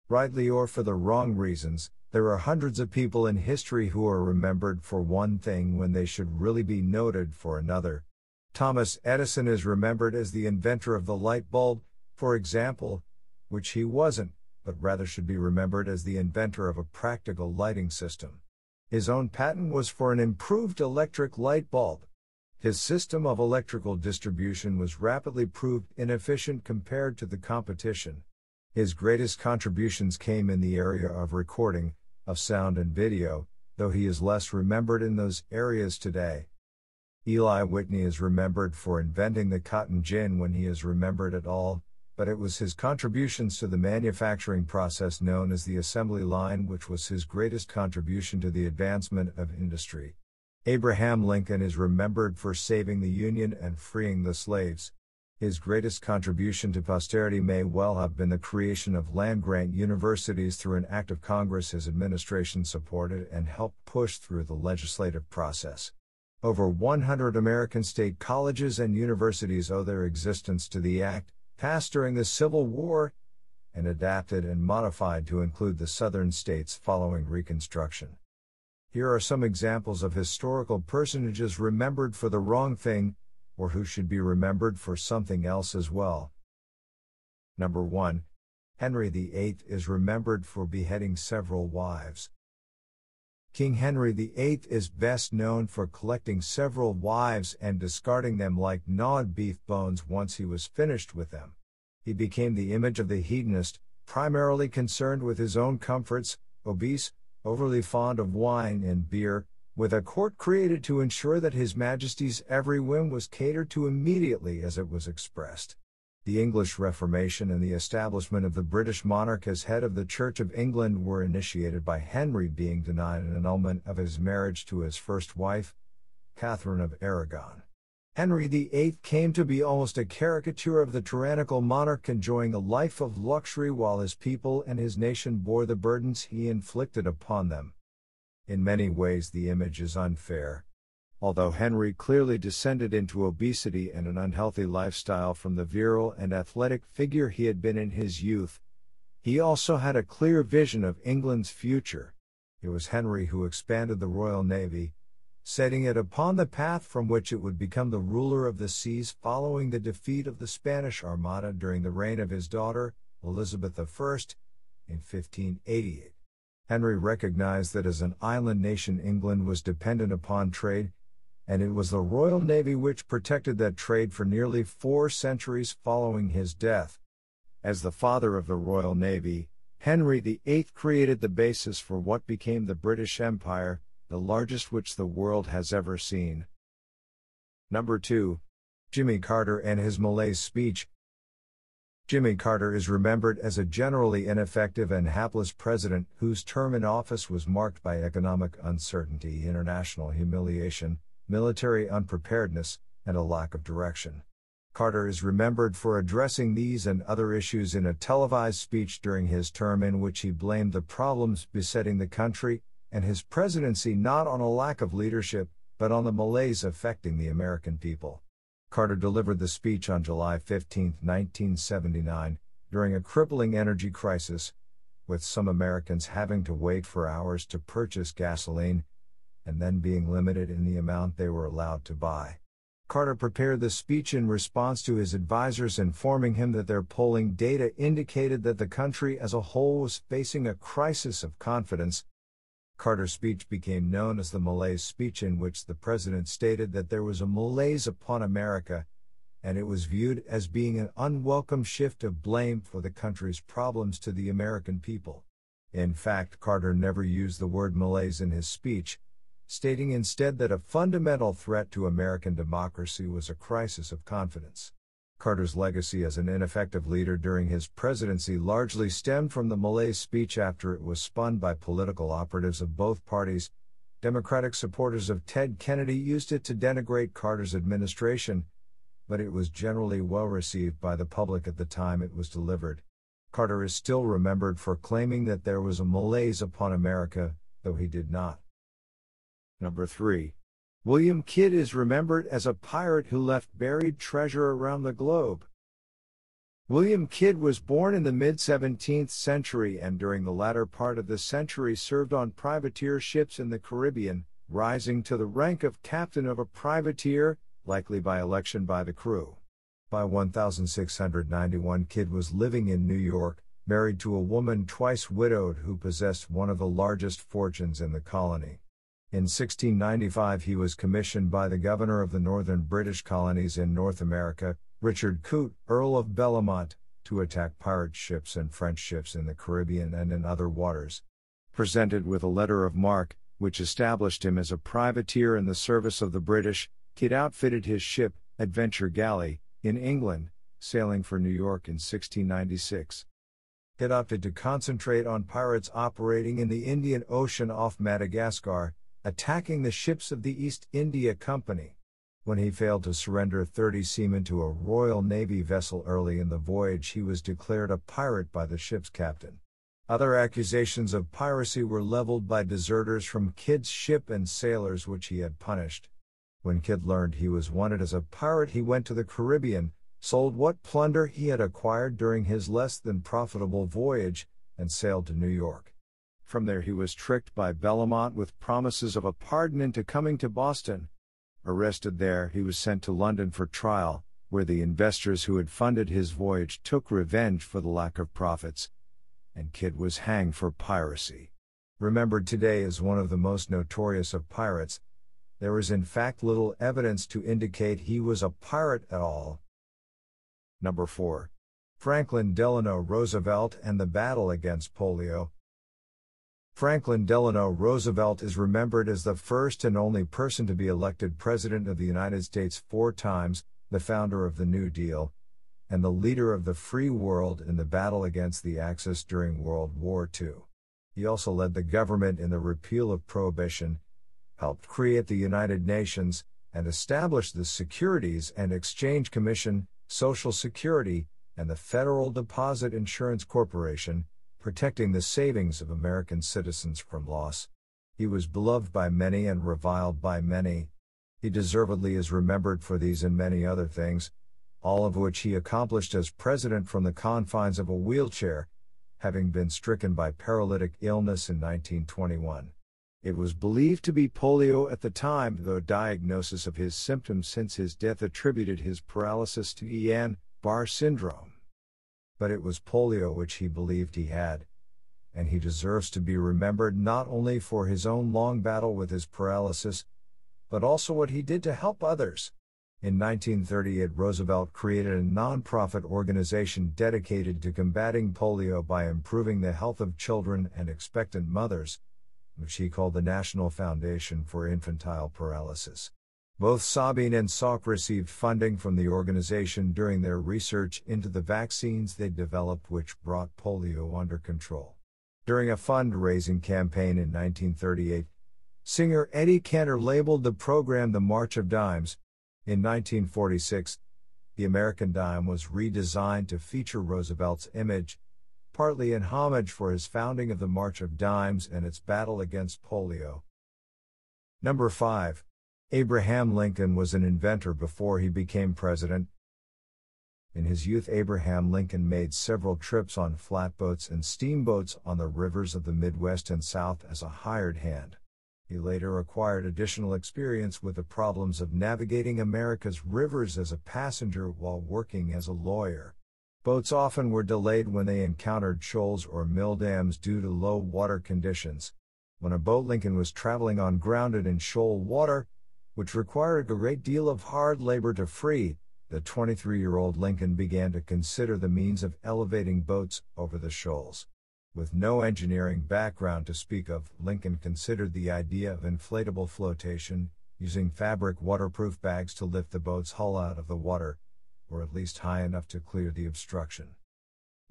Rightly or for the wrong reasons, there are hundreds of people in history who are remembered for one thing when they should really be noted for another. Thomas Edison is remembered as the inventor of the light bulb, for example, which he wasn't, but rather should be remembered as the inventor of a practical lighting system. His own patent was for an improved electric light bulb. His system of electrical distribution was rapidly proved inefficient compared to the competition. His greatest contributions came in the area of recording, of sound and video, though he is less remembered in those areas today. Eli Whitney is remembered for inventing the cotton gin when he is remembered at all, but it was his contributions to the manufacturing process known as the assembly line which was his greatest contribution to the advancement of industry. Abraham Lincoln is remembered for saving the Union and freeing the slaves. His greatest contribution to posterity may well have been the creation of land-grant universities through an act of Congress his administration supported and helped push through the legislative process. Over 100 American state colleges and universities owe their existence to the act, passed during the Civil War, and adapted and modified to include the southern states following Reconstruction. Here are some examples of historical personages remembered for the wrong thing, or who should be remembered for something else as well. Number 1. Henry VIII is remembered for beheading several wives. King Henry VIII is best known for collecting several wives and discarding them like gnawed beef bones once he was finished with them. He became the image of the hedonist, primarily concerned with his own comforts, obese, overly fond of wine and beer, with a court created to ensure that His Majesty's every whim was catered to immediately as it was expressed. The English Reformation and the establishment of the British monarch as head of the Church of England were initiated by Henry being denied an annulment of his marriage to his first wife, Catherine of Aragon. Henry VIII came to be almost a caricature of the tyrannical monarch enjoying a life of luxury while his people and his nation bore the burdens he inflicted upon them. In many ways the image is unfair. Although Henry clearly descended into obesity and an unhealthy lifestyle from the virile and athletic figure he had been in his youth, he also had a clear vision of England's future. It was Henry who expanded the Royal Navy, setting it upon the path from which it would become the ruler of the seas following the defeat of the Spanish Armada during the reign of his daughter, Elizabeth I, in 1588. Henry recognized that as an island nation England was dependent upon trade, and it was the Royal Navy which protected that trade for nearly 4 centuries following his death. As the father of the Royal Navy, Henry VIII created the basis for what became the British Empire, the largest which the world has ever seen. Number 2. Jimmy Carter and his Malaise speech. Jimmy Carter is remembered as a generally ineffective and hapless president whose term in office was marked by economic uncertainty, international humiliation, military unpreparedness, and a lack of direction. Carter is remembered for addressing these and other issues in a televised speech during his term in which he blamed the problems besetting the country and his presidency not on a lack of leadership, but on the malaise affecting the American people. Carter delivered the speech on July 15, 1979, during a crippling energy crisis, with some Americans having to wait for hours to purchase gasoline, and then being limited in the amount they were allowed to buy. Carter prepared the speech in response to his advisors informing him that their polling data indicated that the country as a whole was facing a crisis of confidence. Carter's speech became known as the Malaise speech, in which the president stated that there was a malaise upon America, and it was viewed as being an unwelcome shift of blame for the country's problems to the American people. In fact, Carter never used the word malaise in his speech, stating instead that a fundamental threat to American democracy was a crisis of confidence. Carter's legacy as an ineffective leader during his presidency largely stemmed from the Malaise speech after it was spun by political operatives of both parties. Democratic supporters of Ted Kennedy used it to denigrate Carter's administration, but it was generally well received by the public at the time it was delivered. Carter is still remembered for claiming that there was a malaise upon America, though he did not. Number 3. William Kidd is remembered as a pirate who left buried treasure around the globe. William Kidd was born in the mid-17th century and during the latter part of the century served on privateer ships in the Caribbean, rising to the rank of captain of a privateer, likely by election by the crew. By 1691 Kidd was living in New York, married to a woman twice widowed who possessed one of the largest fortunes in the colony. In 1695 he was commissioned by the governor of the northern British colonies in North America, Richard Coote, Earl of Bellamont, to attack pirate ships and French ships in the Caribbean and in other waters. Presented with a letter of marque, which established him as a privateer in the service of the British, Kidd outfitted his ship, Adventure Galley, in England, sailing for New York in 1696. Kidd opted to concentrate on pirates operating in the Indian Ocean off Madagascar, attacking the ships of the East India Company. When he failed to surrender 30 seamen to a Royal Navy vessel early in the voyage, he was declared a pirate by the ship's captain. Other accusations of piracy were leveled by deserters from Kidd's ship and sailors which he had punished. When Kidd learned he was wanted as a pirate, he went to the Caribbean, sold what plunder he had acquired during his less than profitable voyage, and sailed to New York. From there he was tricked by Bellamont with promises of a pardon into coming to Boston. Arrested there, he was sent to London for trial, where the investors who had funded his voyage took revenge for the lack of profits, and Kidd was hanged for piracy. Remembered today as one of the most notorious of pirates, there is in fact little evidence to indicate he was a pirate at all. Number 4. Franklin Delano Roosevelt and the battle against polio. Franklin Delano Roosevelt is remembered as the first and only person to be elected President of the United States 4 times, the founder of the New Deal, and the leader of the free world in the battle against the Axis during World War II. He also led the government in the repeal of Prohibition, helped create the United Nations, and established the Securities and Exchange Commission, Social Security, and the Federal Deposit Insurance Corporation, protecting the savings of American citizens from loss. He was beloved by many and reviled by many. He deservedly is remembered for these and many other things, all of which he accomplished as president from the confines of a wheelchair, having been stricken by paralytic illness in 1921. It was believed to be polio at the time, though diagnosis of his symptoms since his death attributed his paralysis to Guillain-Barré syndrome. But it was polio which he believed he had, and he deserves to be remembered not only for his own long battle with his paralysis, but also what he did to help others. In 1938, Roosevelt created a non-profit organization dedicated to combating polio by improving the health of children and expectant mothers, which he called the National Foundation for Infantile Paralysis. Both Sabine and Salk received funding from the organization during their research into the vaccines they developed which brought polio under control. During a fundraising campaign in 1938, singer Eddie Cantor labeled the program the March of Dimes. In 1946, the American dime was redesigned to feature Roosevelt's image, partly in homage for his founding of the March of Dimes and its battle against polio. Number 5. Abraham Lincoln was an inventor before he became president. In his youth, Abraham Lincoln made several trips on flatboats and steamboats on the rivers of the Midwest and South as a hired hand. He later acquired additional experience with the problems of navigating America's rivers as a passenger while working as a lawyer. Boats often were delayed when they encountered shoals or mill dams due to low water conditions. When a boat Lincoln was traveling on grounded in shoal water, which required a great deal of hard labor to free, the 23-year-old Lincoln began to consider the means of elevating boats over the shoals. With no engineering background to speak of, Lincoln considered the idea of inflatable flotation, using fabric waterproof bags to lift the boat's hull out of the water, or at least high enough to clear the obstruction.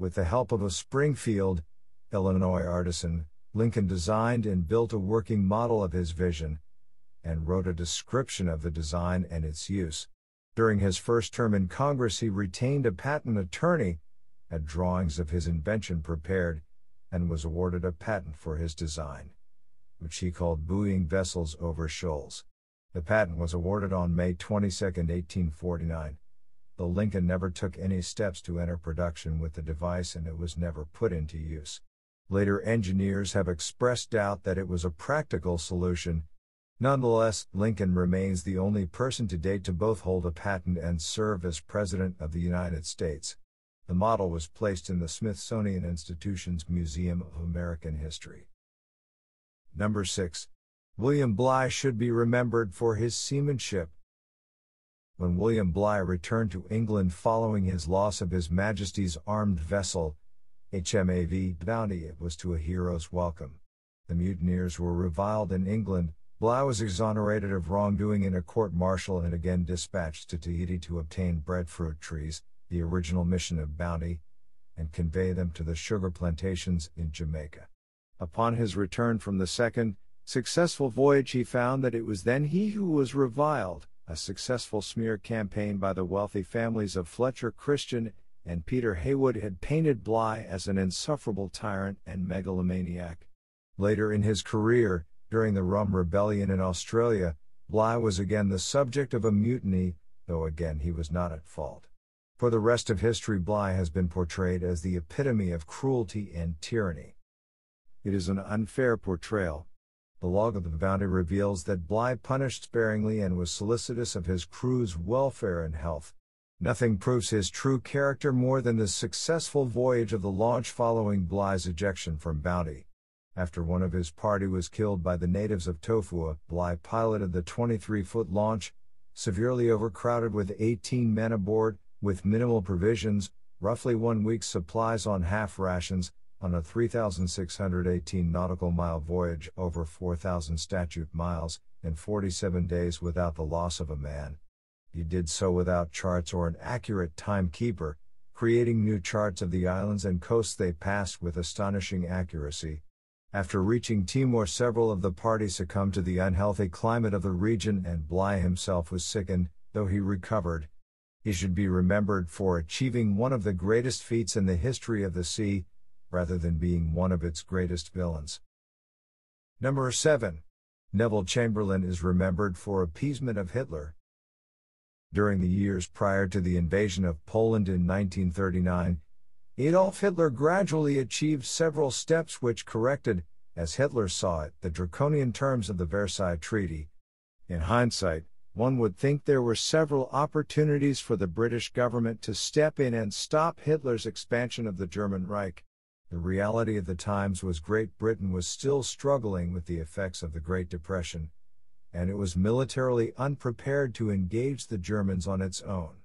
With the help of a Springfield, Illinois artisan, Lincoln designed and built a working model of his vision, and wrote a description of the design and its use. During his first term in Congress, he retained a patent attorney, had drawings of his invention prepared, and was awarded a patent for his design, which he called buoying vessels over shoals. The patent was awarded on May 22, 1849. though Lincoln never took any steps to enter production with the device and it was never put into use. Later engineers have expressed doubt that it was a practical solution. Nonetheless, Lincoln remains the only person to date to both hold a patent and serve as President of the United States. The model was placed in the Smithsonian Institution's Museum of American History. Number 6. William Bligh should be remembered for his seamanship. When William Bligh returned to England following his loss of His Majesty's armed vessel, HMAV Bounty, it was to a hero's welcome. The mutineers were reviled in England. Bligh was exonerated of wrongdoing in a court-martial and again dispatched to Tahiti to obtain breadfruit trees, the original mission of Bounty, and convey them to the sugar plantations in Jamaica. Upon his return from the second, successful voyage, he found that it was then he who was reviled. A successful smear campaign by the wealthy families of Fletcher Christian and Peter Heywood had painted Bligh as an insufferable tyrant and megalomaniac. Later in his career, during the Rum Rebellion in Australia, Bligh was again the subject of a mutiny, though again he was not at fault. For the rest of history, Bligh has been portrayed as the epitome of cruelty and tyranny. It is an unfair portrayal. The log of the Bounty reveals that Bligh punished sparingly and was solicitous of his crew's welfare and health. Nothing proves his true character more than the successful voyage of the launch following Bligh's ejection from Bounty. After one of his party was killed by the natives of Tofua, Bligh piloted the 23-foot launch, severely overcrowded with 18 men aboard, with minimal provisions, roughly 1 week's supplies on half rations, on a 3,618 nautical mile voyage over 4,000 statute miles, in 47 days without the loss of a man. He did so without charts or an accurate timekeeper, creating new charts of the islands and coasts they passed with astonishing accuracy. After reaching Timor, several of the party succumbed to the unhealthy climate of the region and Bligh himself was sickened, though he recovered. He should be remembered for achieving one of the greatest feats in the history of the sea, rather than being one of its greatest villains. Number 7. Neville Chamberlain is remembered for appeasement of Hitler. During the years prior to the invasion of Poland in 1939, Adolf Hitler gradually achieved several steps which corrected, as Hitler saw it, the draconian terms of the Versailles Treaty. In hindsight, one would think there were several opportunities for the British government to step in and stop Hitler's expansion of the German Reich. The reality of the times was Great Britain was still struggling with the effects of the Great Depression, and it was militarily unprepared to engage the Germans on its own.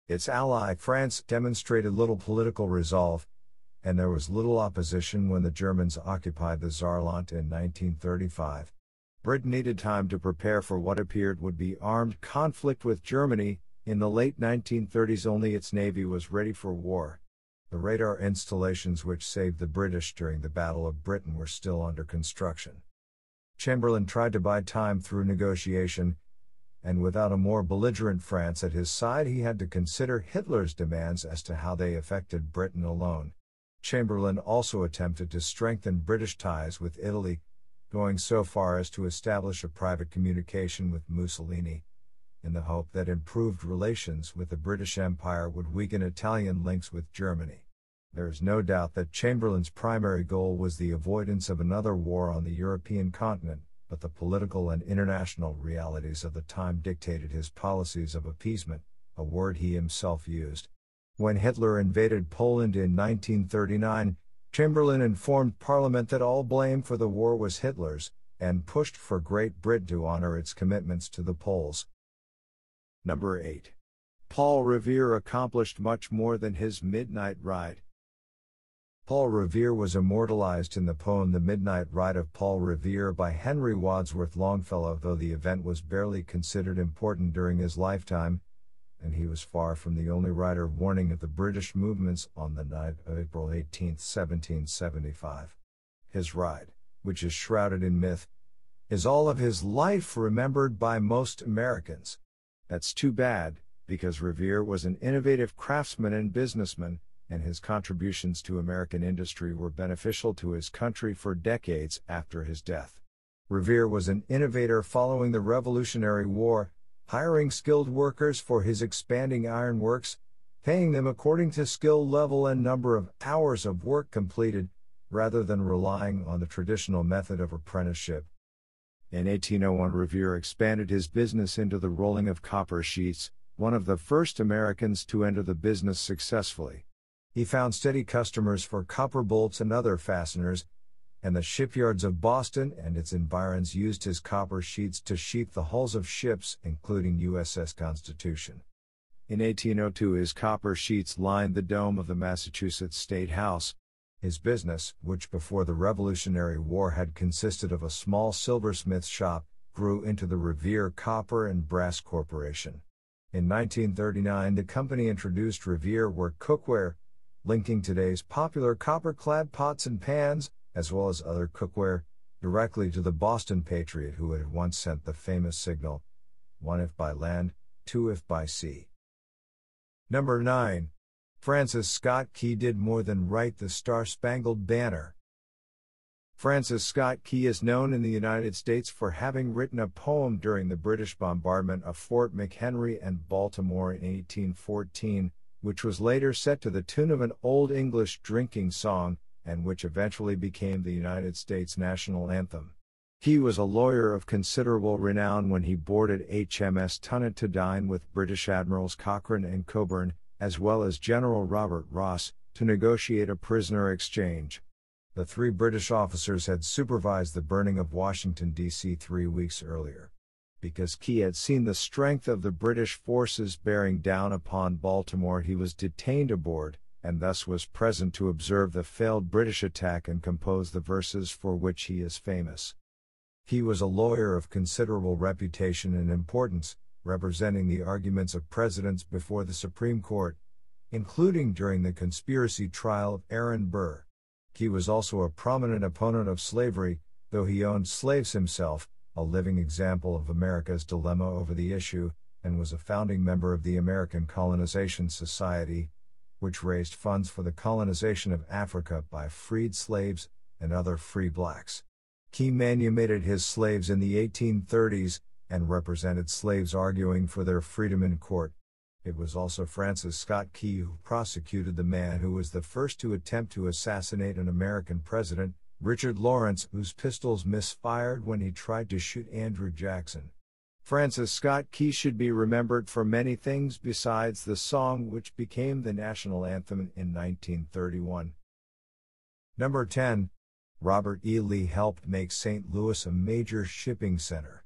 Its ally France demonstrated little political resolve, and there was little opposition when the Germans occupied the Saarland in 1935. Britain needed time to prepare for what appeared would be armed conflict with Germany. In the late 1930s, only its navy was ready for war. The radar installations which saved the British during the Battle of Britain were still under construction. Chamberlain tried to buy time through negotiation, and without a more belligerent France at his side, he had to consider Hitler's demands as to how they affected Britain alone. Chamberlain also attempted to strengthen British ties with Italy, going so far as to establish a private communication with Mussolini, in the hope that improved relations with the British Empire would weaken Italian links with Germany. There is no doubt that Chamberlain's primary goal was the avoidance of another war on the European continent, but the political and international realities of the time dictated his policies of appeasement, a word he himself used. When Hitler invaded Poland in 1939, Chamberlain informed Parliament that all blame for the war was Hitler's, and pushed for Great Britain to honor its commitments to the Poles. Number 8. Paul Revere accomplished much more than his midnight ride. Paul Revere was immortalized in the poem The Midnight Ride of Paul Revere by Henry Wadsworth Longfellow, though the event was barely considered important during his lifetime, and he was far from the only writer warning of the British movements on the night of April 18, 1775. His ride, which is shrouded in myth, is all of his life remembered by most Americans. That's too bad, because Revere was an innovative craftsman and businessman, and his contributions to American industry were beneficial to his country for decades after his death. Revere was an innovator following the Revolutionary War, hiring skilled workers for his expanding ironworks, paying them according to skill level and number of hours of work completed, rather than relying on the traditional method of apprenticeship. In 1801, Revere expanded his business into the rolling of copper sheets, one of the first Americans to enter the business successfully. He found steady customers for copper bolts and other fasteners, and the shipyards of Boston and its environs used his copper sheets to sheath the hulls of ships, including USS Constitution. In 1802, his copper sheets lined the dome of the Massachusetts State House. His business, which before the Revolutionary War had consisted of a small silversmith shop, grew into the Revere Copper and Brass Corporation. In 1939, the company introduced Revere Work cookware, linking today's popular copper-clad pots and pans, as well as other cookware, directly to the Boston Patriot who had once sent the famous signal, 1 if by land, 2 if by sea. Number 9. Francis Scott Key did more than write the Star Spangled Banner. Francis Scott Key is known in the United States for having written a poem during the British bombardment of Fort McHenry and Baltimore in 1814, which was later set to the tune of an Old English drinking song, and which eventually became the United States national anthem. Key was a lawyer of considerable renown when he boarded HMS Tunnet to dine with British Admirals Cochrane and Cockburn, as well as General Robert Ross, to negotiate a prisoner exchange. The 3 British officers had supervised the burning of Washington, D.C. 3 weeks earlier. Because Key had seen the strength of the British forces bearing down upon Baltimore, he was detained aboard, and thus was present to observe the failed British attack and compose the verses for which he is famous. He was a lawyer of considerable reputation and importance, representing the arguments of presidents before the Supreme Court, including during the conspiracy trial of Aaron Burr. He was also a prominent opponent of slavery, though he owned slaves himself, a living example of America's dilemma over the issue, and was a founding member of the American Colonization Society, which raised funds for the colonization of Africa by freed slaves and other free blacks. Key manumitted his slaves in the 1830s, and represented slaves arguing for their freedom in court. It was also Francis Scott Key who prosecuted the man who was the first to attempt to assassinate an American president, Richard Lawrence, whose pistols misfired when he tried to shoot Andrew Jackson. Francis Scott Key should be remembered for many things besides the song which became the national anthem in 1931. Number 10. Robert E. Lee helped make St. Louis a major shipping center.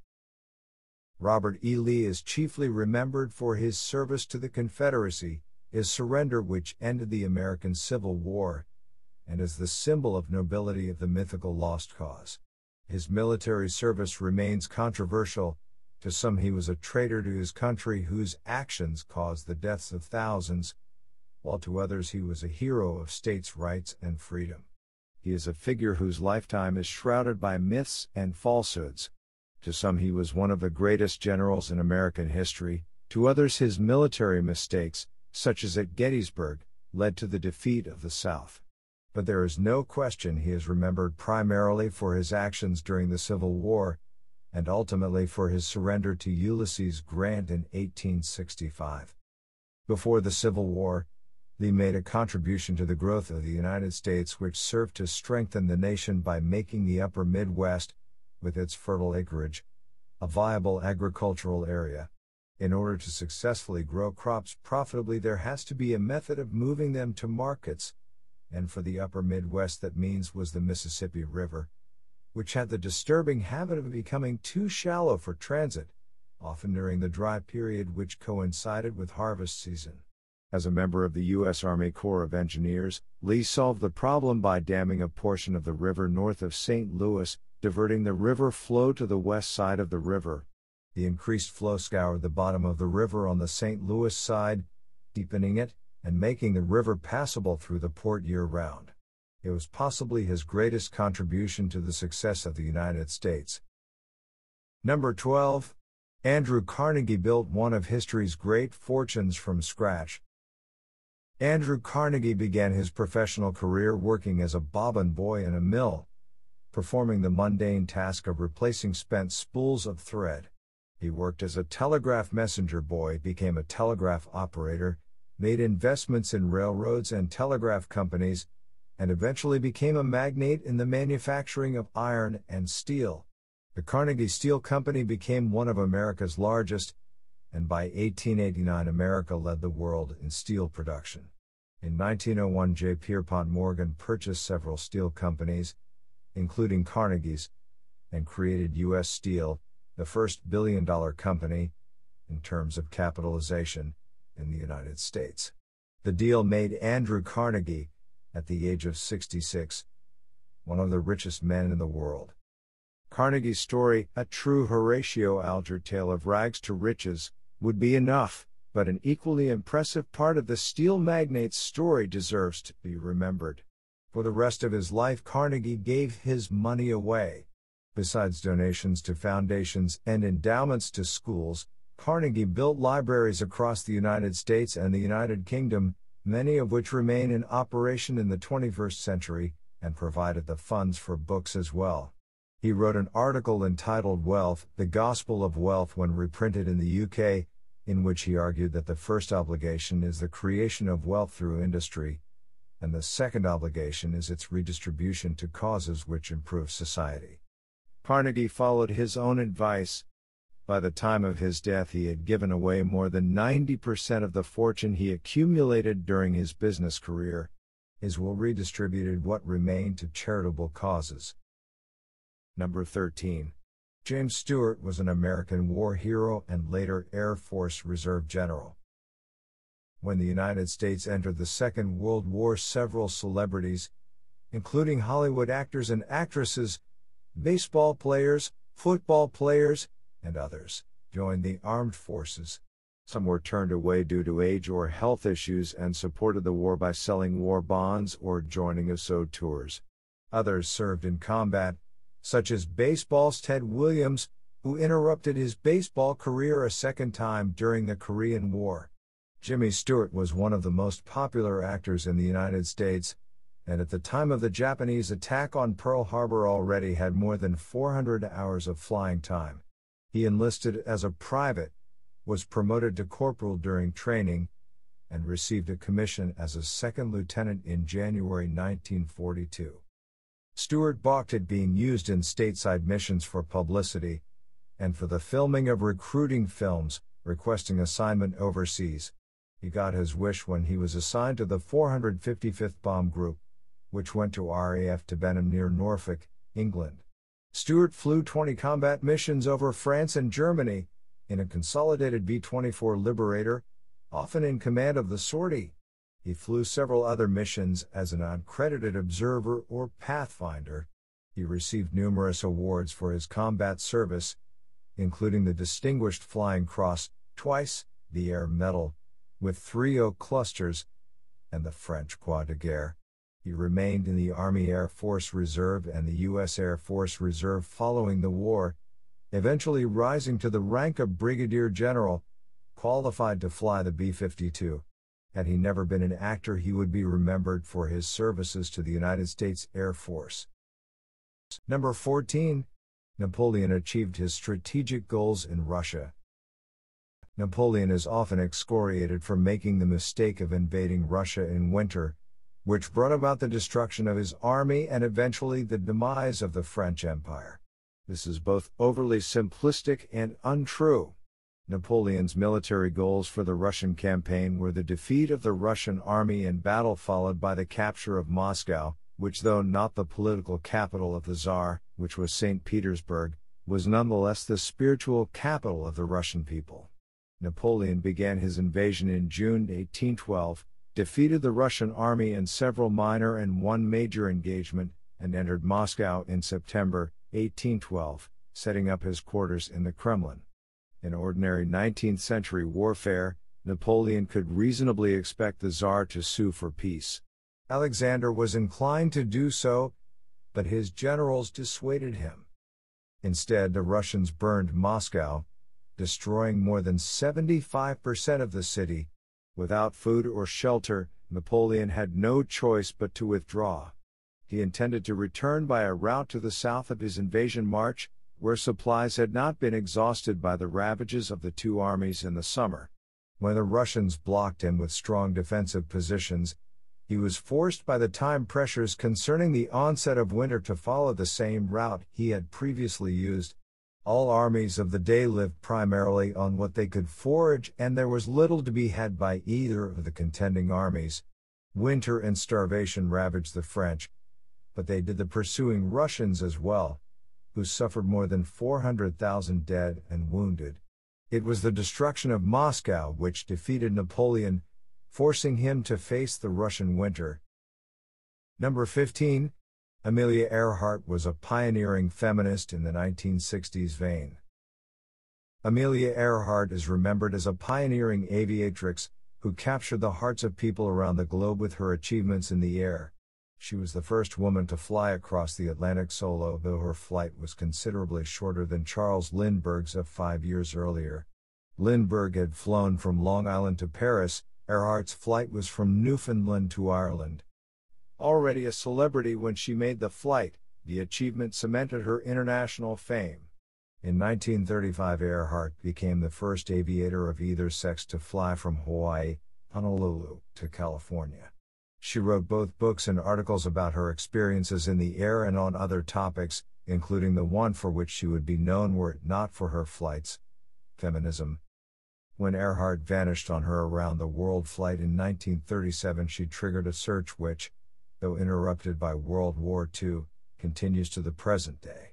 Robert E. Lee is chiefly remembered for his service to the Confederacy, his surrender which ended the American Civil War, and as the symbol of nobility of the mythical Lost Cause. His military service remains controversial. To some he was a traitor to his country whose actions caused the deaths of thousands, while to others he was a hero of states' rights and freedom. He is a figure whose lifetime is shrouded by myths and falsehoods. To some he was one of the greatest generals in American history, to others his military mistakes, such as at Gettysburg, led to the defeat of the South. But there is no question he is remembered primarily for his actions during the Civil War, and ultimately for his surrender to Ulysses Grant in 1865. Before the Civil War, Lee made a contribution to the growth of the United States which served to strengthen the nation by making the upper Midwest, with its fertile acreage, a viable agricultural area. In order to successfully grow crops profitably, there has to be a method of moving them to markets, and for the upper Midwest that means was the Mississippi River, which had the disturbing habit of becoming too shallow for transit, often during the dry period which coincided with harvest season. As a member of the U.S. Army Corps of Engineers, Lee solved the problem by damming a portion of the river north of St. Louis, diverting the river flow to the west side of the river. The increased flow scoured the bottom of the river on the St. Louis side, deepening it, and making the river passable through the port year-round. It was possibly his greatest contribution to the success of the United States. Number 12. Andrew Carnegie built one of history's great fortunes from scratch. Andrew Carnegie began his professional career working as a bobbin boy in a mill, performing the mundane task of replacing spent spools of thread. He worked as a telegraph messenger boy, became a telegraph operator, made investments in railroads and telegraph companies, and eventually became a magnate in the manufacturing of iron and steel. The Carnegie Steel Company became one of America's largest, and by 1889 America led the world in steel production. In 1901 J. Pierpont Morgan purchased several steel companies, including Carnegie's, and created U.S. Steel, the first billion-dollar company, in terms of capitalization, in the United States. The deal made Andrew Carnegie, at the age of 66, one of the richest men in the world. Carnegie's story, a true Horatio Alger tale of rags to riches, would be enough, but an equally impressive part of the steel magnate's story deserves to be remembered. For the rest of his life, Carnegie gave his money away. Besides donations to foundations and endowments to schools, Carnegie built libraries across the United States and the United Kingdom, many of which remain in operation in the 21st century, and provided the funds for books as well. He wrote an article entitled Wealth, the Gospel of Wealth, when reprinted in the UK, in which he argued that the first obligation is the creation of wealth through industry, and the second obligation is its redistribution to causes which improve society. Carnegie followed his own advice. By the time of his death, he had given away more than 90% of the fortune he accumulated during his business career. His will redistributed what remained to charitable causes. Number 13. James Stewart was an American war hero and later Air Force Reserve general. When the United States entered the Second World War, several celebrities, including Hollywood actors and actresses, baseball players, football players, and others, joined the armed forces. Some were turned away due to age or health issues and supported the war by selling war bonds or joining ASO tours. Others served in combat, such as baseball's Ted Williams, who interrupted his baseball career a second time during the Korean War. Jimmy Stewart was one of the most popular actors in the United States, and at the time of the Japanese attack on Pearl Harbor already had more than 400 hours of flying time. He enlisted as a private, was promoted to corporal during training, and received a commission as a second lieutenant in January 1942. Stewart balked at being used in stateside missions for publicity, and for the filming of recruiting films, requesting assignment overseas. He got his wish when he was assigned to the 455th Bomb Group, which went to RAF Debenham near Norfolk, England. Stewart flew 20 combat missions over France and Germany, in a consolidated B-24 Liberator, often in command of the sortie. He flew several other missions as an uncredited observer or pathfinder. He received numerous awards for his combat service, including the Distinguished Flying Cross, twice, the Air Medal, with 3 oak clusters, and the French Croix de Guerre. He remained in the Army Air Force Reserve and the U.S. Air Force Reserve following the war, eventually rising to the rank of Brigadier General, qualified to fly the B-52. Had he never been an actor, he would be remembered for his services to the United States Air Force. Number 14. Napoleon achieved his strategic goals in Russia. Napoleon is often excoriated for making the mistake of invading Russia in winter, which brought about the destruction of his army and eventually the demise of the French Empire. This is both overly simplistic and untrue. Napoleon's military goals for the Russian campaign were the defeat of the Russian army in battle, followed by the capture of Moscow, which, though not the political capital of the Tsar, which was St. Petersburg, was nonetheless the spiritual capital of the Russian people. Napoleon began his invasion in June 1812, defeated the Russian army in several minor and one major engagement, and entered Moscow in September 1812, setting up his quarters in the Kremlin. In ordinary 19th-century warfare, Napoleon could reasonably expect the Tsar to sue for peace. Alexander was inclined to do so, but his generals dissuaded him. Instead, the Russians burned Moscow, destroying more than 75% of the city. Without food or shelter, Napoleon had no choice but to withdraw. He intended to return by a route to the south of his invasion march, where supplies had not been exhausted by the ravages of the two armies in the summer. When the Russians blocked him with strong defensive positions, he was forced by the time pressures concerning the onset of winter to follow the same route he had previously used. All armies of the day lived primarily on what they could forage, and there was little to be had by either of the contending armies. Winter and starvation ravaged the French, but they did the pursuing Russians as well, who suffered more than 400,000 dead and wounded. It was the destruction of Moscow which defeated Napoleon, forcing him to face the Russian winter. Number 15. Amelia Earhart was a pioneering feminist in the 1960s vein. Amelia Earhart is remembered as a pioneering aviatrix who captured the hearts of people around the globe with her achievements in the air. She was the first woman to fly across the Atlantic solo, though her flight was considerably shorter than Charles Lindbergh's of 5 years earlier. Lindbergh had flown from Long Island to Paris. Earhart's flight was from Newfoundland to Ireland. Already a celebrity when she made the flight, the achievement cemented her international fame. In 1935, Earhart became the first aviator of either sex to fly from Hawaii, Honolulu, to California. She wrote both books and articles about her experiences in the air and on other topics, including the one for which she would be known were it not for her flights: feminism. When Earhart vanished on her around-the-world flight in 1937, she triggered a search which, though interrupted by World War II, continues to the present day.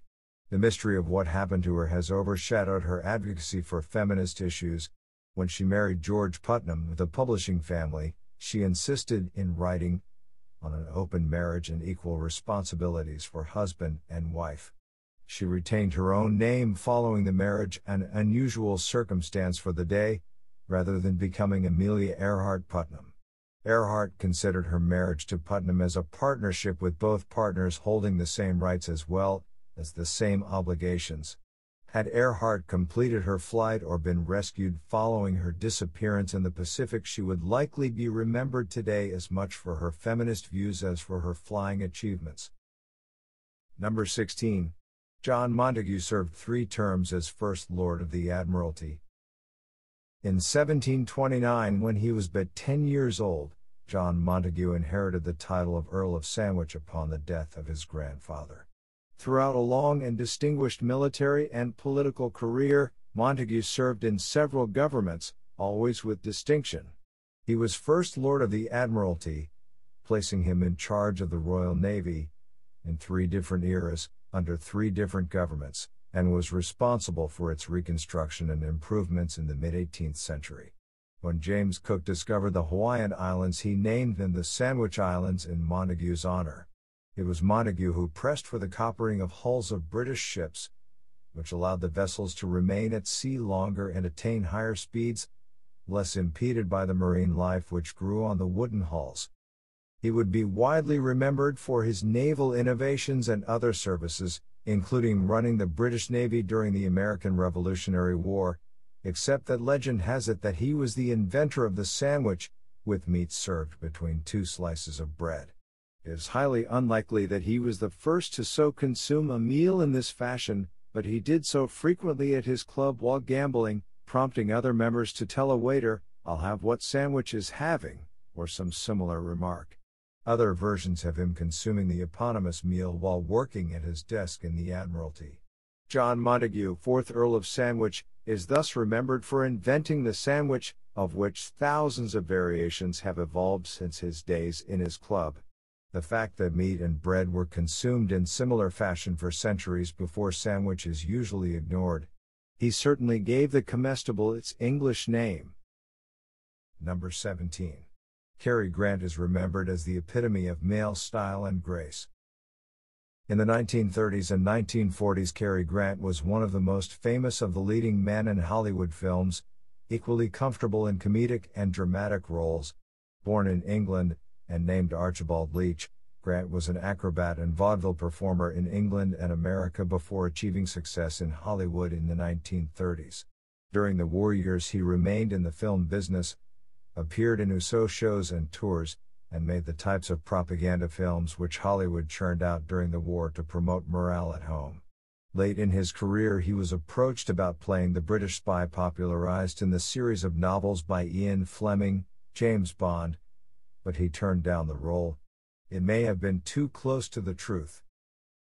The mystery of what happened to her has overshadowed her advocacy for feminist issues. When she married George Putnam with a publishing family, she insisted in writing on an open marriage and equal responsibilities for husband and wife. She retained her own name following the marriage, an unusual circumstance for the day, rather than becoming Amelia Earhart Putnam. Earhart considered her marriage to Putnam as a partnership with both partners holding the same rights as well as the same obligations. Had Earhart completed her flight or been rescued following her disappearance in the Pacific, she would likely be remembered today as much for her feminist views as for her flying achievements. Number 16. John Montagu served 3 terms as First Lord of the Admiralty. In 1729, when he was but 10 years old, John Montagu inherited the title of Earl of Sandwich upon the death of his grandfather. Throughout a long and distinguished military and political career, Montagu served in several governments, always with distinction. He was First Lord of the Admiralty, placing him in charge of the Royal Navy, in 3 different eras, under 3 different governments, and was responsible for its reconstruction and improvements in the mid-18th century. When James Cook discovered the Hawaiian Islands, he named them the Sandwich Islands in Montagu's honor. It was Montagu who pressed for the coppering of hulls of British ships, which allowed the vessels to remain at sea longer and attain higher speeds, less impeded by the marine life which grew on the wooden hulls. He would be widely remembered for his naval innovations and other services, including running the British Navy during the American Revolutionary War, except that legend has it that he was the inventor of the sandwich, with meat served between 2 slices of bread. It is highly unlikely that he was the first to so consume a meal in this fashion, but he did so frequently at his club while gambling, prompting other members to tell a waiter, "I'll have what sandwich is having," or some similar remark. Other versions have him consuming the eponymous meal while working at his desk in the Admiralty. John Montagu, 4th Earl of Sandwich, is thus remembered for inventing the sandwich, of which thousands of variations have evolved since his days in his club. The fact that meat and bread were consumed in similar fashion for centuries before sandwich is usually ignored. He certainly gave the comestible its English name. Number 17. Cary Grant is remembered as the epitome of male style and grace. In the 1930s and 1940s, Cary Grant was one of the most famous of the leading men in Hollywood films, equally comfortable in comedic and dramatic roles. Born in England, and named Archibald Leach, Grant was an acrobat and vaudeville performer in England and America before achieving success in Hollywood in the 1930s. During the war years he remained in the film business, appeared in USO shows and tours, and made the types of propaganda films which Hollywood churned out during the war to promote morale at home. Late in his career, he was approached about playing the British spy popularized in the series of novels by Ian Fleming, James Bond, but he turned down the role. It may have been too close to the truth.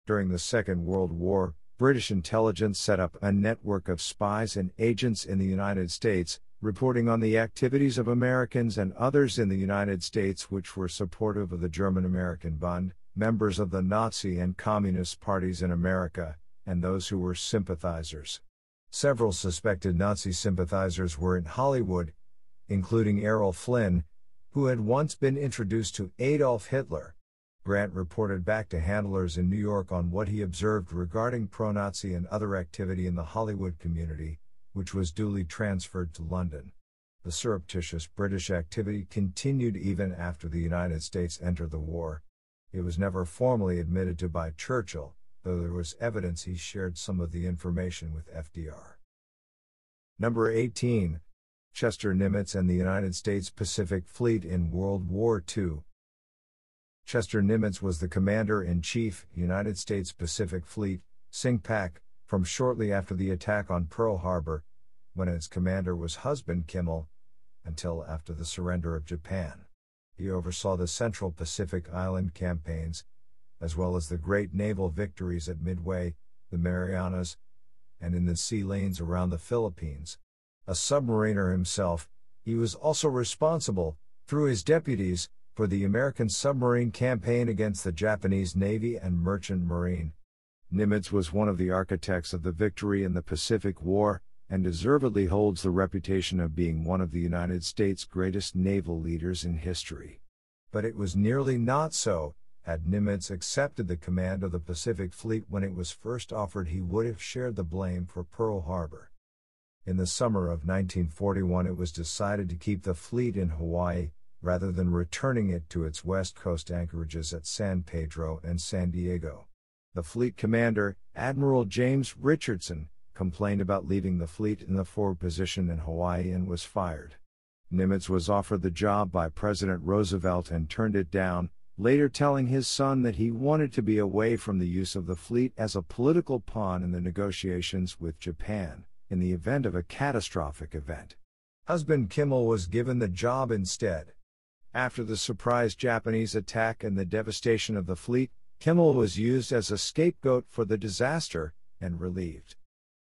During the Second World War, British intelligence set up a network of spies and agents in the United States, reporting on the activities of Americans and others in the United States which were supportive of the German-American Bund, members of the Nazi and Communist parties in America, and those who were sympathizers. Several suspected Nazi sympathizers were in Hollywood, including Errol Flynn, who had once been introduced to Adolf Hitler. Grant reported back to handlers in New York on what he observed regarding pro-Nazi and other activity in the Hollywood community, which was duly transferred to London. The surreptitious British activity continued even after the United States entered the war. It was never formally admitted to by Churchill, though there was evidence he shared some of the information with FDR. Number 18. Chester Nimitz and the United States Pacific Fleet in World War II. Chester Nimitz was the Commander-in-Chief, United States Pacific Fleet, SINGPAC, from shortly after the attack on Pearl Harbor, when its commander was Husband Kimmel, until after the surrender of Japan. He oversaw the Central Pacific Island campaigns, as well as the great naval victories at Midway, the Marianas, and in the sea lanes around the Philippines. A submariner himself, he was also responsible, through his deputies, for the American submarine campaign against the Japanese Navy and Merchant Marine. Nimitz was one of the architects of the victory in the Pacific War, and deservedly holds the reputation of being one of the United States' greatest naval leaders in history. But it was nearly not so. Had Nimitz accepted the command of the Pacific Fleet when it was first offered, he would have shared the blame for Pearl Harbor. In the summer of 1941, it was decided to keep the fleet in Hawaii, rather than returning it to its west coast anchorages at San Pedro and San Diego. The fleet commander, Admiral James Richardson, complained about leaving the fleet in the forward position in Hawaii and was fired. Nimitz was offered the job by President Roosevelt and turned it down, later telling his son that he wanted to be away from the use of the fleet as a political pawn in the negotiations with Japan, in the event of a catastrophic event. Husband Kimmel was given the job instead. After the surprise Japanese attack and the devastation of the fleet, Kimmel was used as a scapegoat for the disaster, and relieved.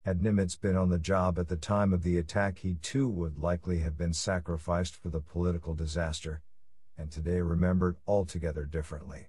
Had Nimitz been on the job at the time of the attack, he too would likely have been sacrificed for the political disaster, and today remembered altogether differently.